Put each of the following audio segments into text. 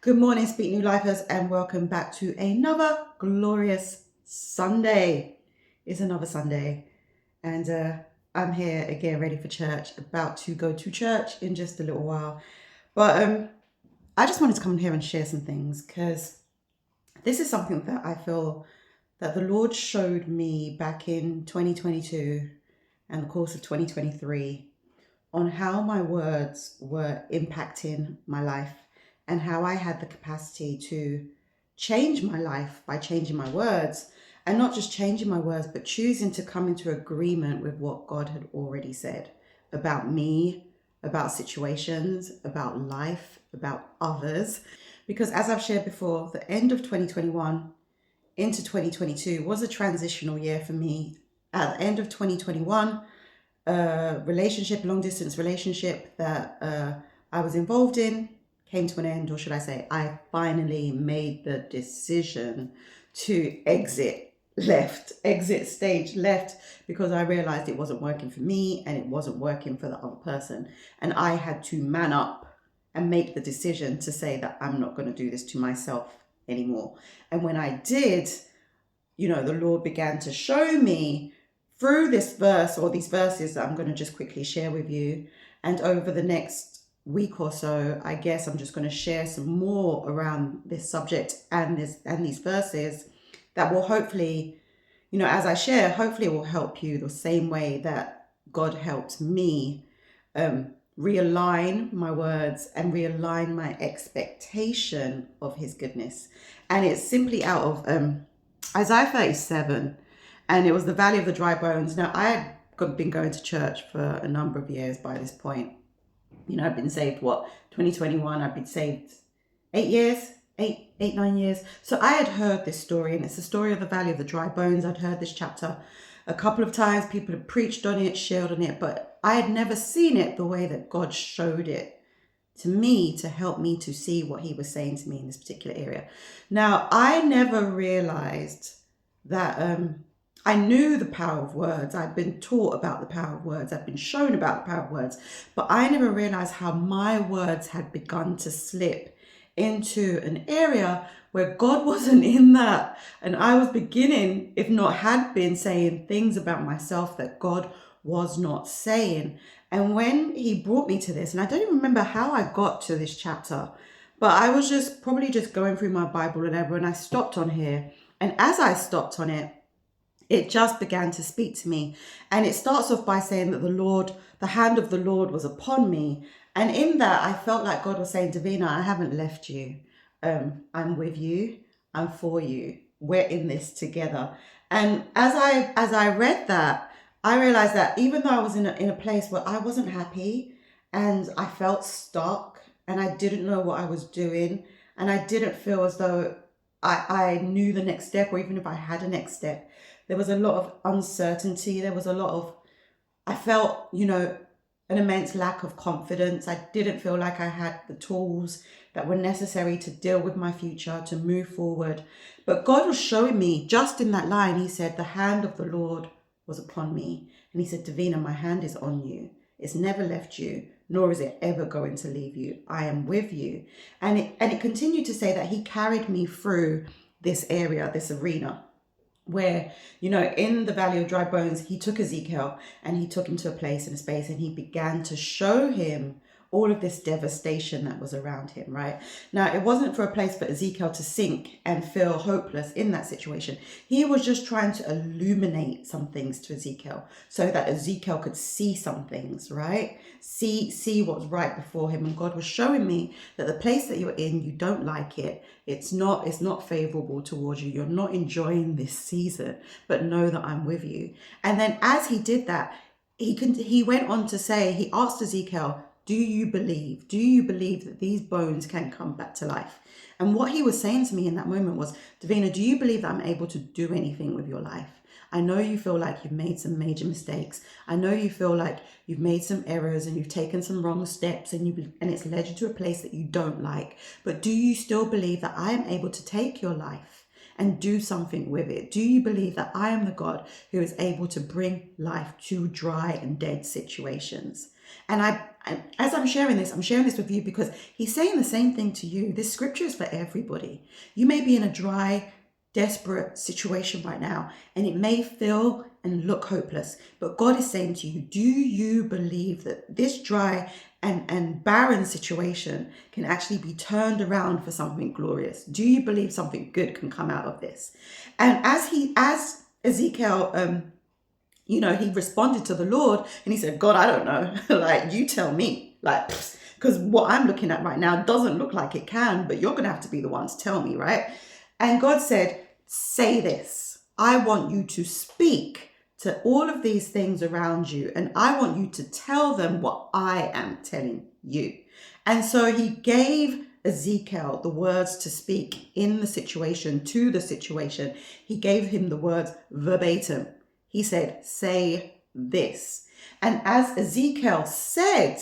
Good morning, Speak New Lifers, and welcome back to another glorious Sunday. It's another Sunday, and I'm here again, ready for church, about to go to church in just a little while. But I just wanted to come here and share some things because this is something that I feel that the Lord showed me back in 2022 and the course of 2023 on how my words were impacting my life and how I had the capacity to change my life by changing my words, and not just changing my words, but choosing to come into agreement with what God had already said about me, about situations, about life, about others. Because as I've shared before, the end of 2021 into 2022 was a transitional year for me. At the end of 2021, a long distance relationship that I was involved in came to an end, or should I say, I finally made the decision to exit stage left, because I realized it wasn't working for me and it wasn't working for the other person. And I had to man up and make the decision to say that I'm not going to do this to myself anymore. And when I did, the Lord began to show me through this verse, or these verses that I'm going to just quickly share with you. And over the next week or so, I guess I'm just going to share some more around this subject and these verses that will hopefully, as I share, hopefully it will help you the same way that God helped me realign my words and realign my expectation of his goodness. And it's simply out of Isaiah 37, and it was the Valley of the Dry Bones. Now, I had been going to church for a number of years by this point. I've been saved, 2021, I've been saved 9 years. So I had heard this story, and it's the story of the Valley of the Dry Bones. I'd heard this chapter a couple of times. People had preached on it, shared on it, but I had never seen it the way that God showed it to me to help me to see what he was saying to me in this particular area. Now, I never realized that I knew the power of words. I'd been taught about the power of words. I'd been shown about the power of words, but I never realized how my words had begun to slip into an area where God wasn't in that. And I was beginning, if not had been, saying things about myself that God was not saying. And when he brought me to this, and I don't even remember how I got to this chapter, but I was probably just going through my Bible and whatever, and I stopped on here. And as I stopped on it, it just began to speak to me. And it starts off by saying that the hand of the Lord was upon me. And in that, I felt like God was saying, Davina, I haven't left you. I'm with you. I'm for you. We're in this together. And as I read that, I realized that even though I was in a place where I wasn't happy and I felt stuck and I didn't know what I was doing, and I didn't feel as though I knew the next step, or even if I had a next step, there was a lot of uncertainty. There was I felt, an immense lack of confidence. I didn't feel like I had the tools that were necessary to deal with my future, to move forward. But God was showing me just in that line. He said, the hand of the Lord was upon me. And he said, Davina, my hand is on you. It's never left you, nor is it ever going to leave you. I am with you. And it continued to say that he carried me through this area, this arena, where, in the Valley of Dry Bones, he took Ezekiel and he took him to a place and a space, and he began to show him all of this devastation that was around him, right? Now, it wasn't for a place for Ezekiel to sink and feel hopeless in that situation. He was just trying to illuminate some things to Ezekiel so that Ezekiel could see some things, right? See what's right before him. And God was showing me that the place that you're in, you don't like it. It's not favorable towards you. You're not enjoying this season, but know that I'm with you. And then as he did that, he went on to say, he asked Ezekiel, do you believe? Do you believe that these bones can come back to life? And what he was saying to me in that moment was, Davina, do you believe that I'm able to do anything with your life? I know you feel like you've made some major mistakes. I know you feel like you've made some errors and you've taken some wrong steps, and it's led you to a place that you don't like. But do you still believe that I am able to take your life and do something with it? Do you believe that I am the God who is able to bring life to dry and dead situations? And as I'm sharing this with you because he's saying the same thing to you. This scripture is for everybody. You may be in a dry, desperate situation right now, and it may feel and look hopeless. But God is saying to you, do you believe that this dry and barren situation can actually be turned around for something glorious? Do you believe something good can come out of this? And as Ezekiel, he responded to the Lord and he said, God, I don't know. Like, you tell me. Like, because what I'm looking at right now doesn't look like it can, but you're going to have to be the one to tell me, right? And God said, say this. I want you to speak to all of these things around you, and I want you to tell them what I am telling you. And so he gave Ezekiel the words to speak in the situation, to the situation. He gave him the words verbatim. He said, say this. And as Ezekiel said,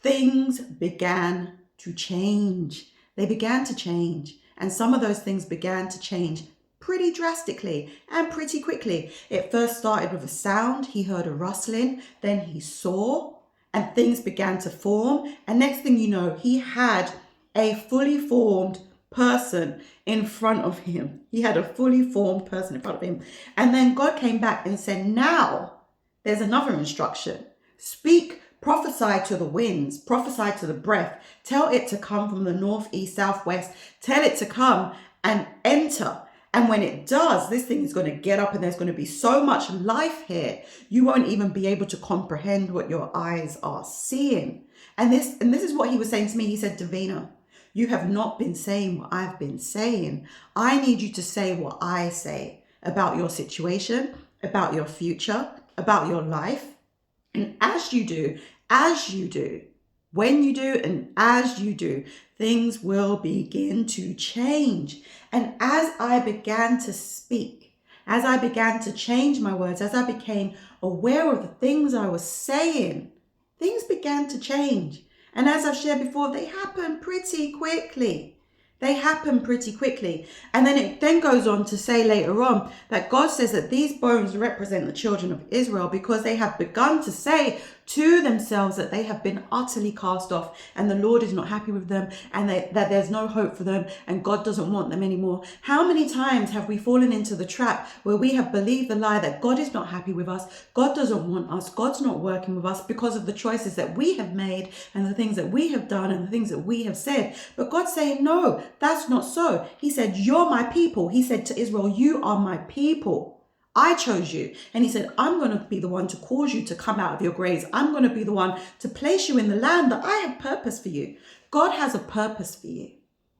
things began to change. They began to change. And some of those things began to change pretty drastically and pretty quickly. It first started with a sound. He heard a rustling. Then he saw, and things began to form. And next thing you know, he had a fully formed person in front of him. He had a fully formed person in front of him. And then God came back and said, now there's another instruction. Speak, prophesy to the winds, prophesy to the breath. Tell it to come from the north, east, south, west. Tell it to come and enter. And when it does, this thing is going to get up and there's going to be so much life here. You won't even be able to comprehend what your eyes are seeing. And this is what he was saying to me. He said, Davina, you have not been saying what I've been saying. I need you to say what I say about your situation, about your future, about your life. And as you do, when you do and as you do, things will begin to change. And as I began to speak, as I began to change my words, as I became aware of the things I was saying, things began to change. And as I've shared before, they happen pretty quickly. And then it then goes on to say later on that God says that these bones represent the children of Israel because they have begun to say to themselves that they have been utterly cast off and the Lord is not happy with them and that there's no hope for them and God doesn't want them anymore. How many times have we fallen into the trap where we have believed the lie that God is not happy with us, God doesn't want us, God's not working with us because of the choices that we have made and the things that we have done and the things that we have said. But God's saying, no, that's not so. He said, you're my people. He said to Israel, you are my people. I chose you. And he said, I'm going to be the one to cause you to come out of your graves. I'm going to be the one to place you in the land that I have purpose for you. God has a purpose for you.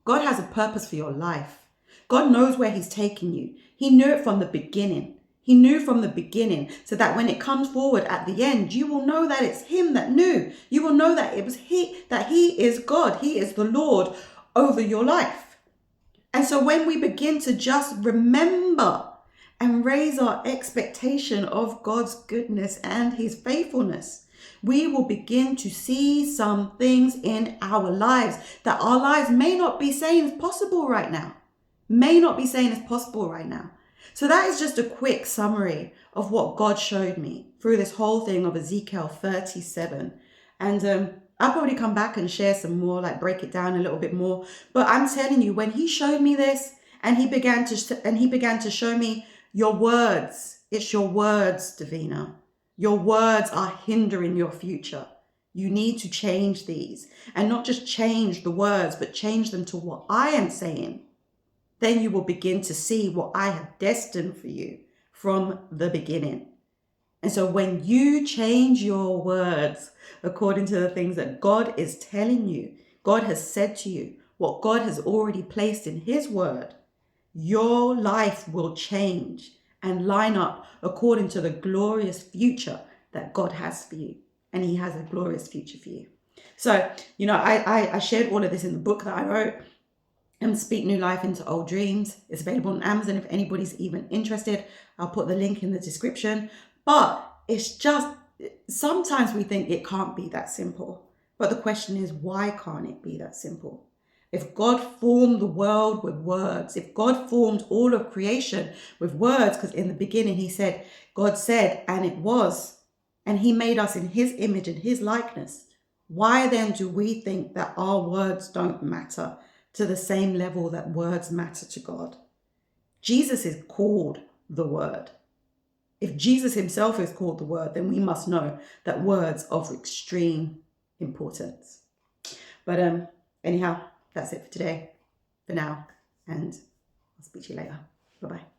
God has a purpose for your life. God knows where he's taking you. He knew it from the beginning. He knew from the beginning so that when it comes forward at the end, you will know that it's him that knew. You will know that it was that he is God. He is the Lord over your life. And so when we begin to just remember and raise our expectation of God's goodness and his faithfulness, we will begin to see some things in our lives that our lives may not be saying is possible right now. So that is just a quick summary of what God showed me through this whole thing of Ezekiel 37. And I'll probably come back and share some more, like break it down a little bit more. But I'm telling you, when he showed me this and he began to show me your words, it's your words, Davina. Your words are hindering your future. You need to change these and not just change the words, but change them to what I am saying. Then you will begin to see what I have destined for you from the beginning. And so when you change your words according to the things that God is telling you, God has said to you, what God has already placed in his word, your life will change and line up according to the glorious future that God has for you. And he has a glorious future for you. So, I shared all of this in the book that I wrote, Speak New Life into Old Dreams. It's available on Amazon if anybody's even interested. I'll put the link in the description. But it's just, sometimes we think it can't be that simple. But the question is, why can't it be that simple? If God formed the world with words, if God formed all of creation with words, because in the beginning God said, and it was. and he made us in his image and his likeness. Why then do we think that our words don't matter to the same level that words matter to God? Jesus is called the Word. If Jesus himself is called the Word, then we must know that words are of extreme importance. But anyhow, that's it for today, for now, and I'll speak to you later. Bye-bye.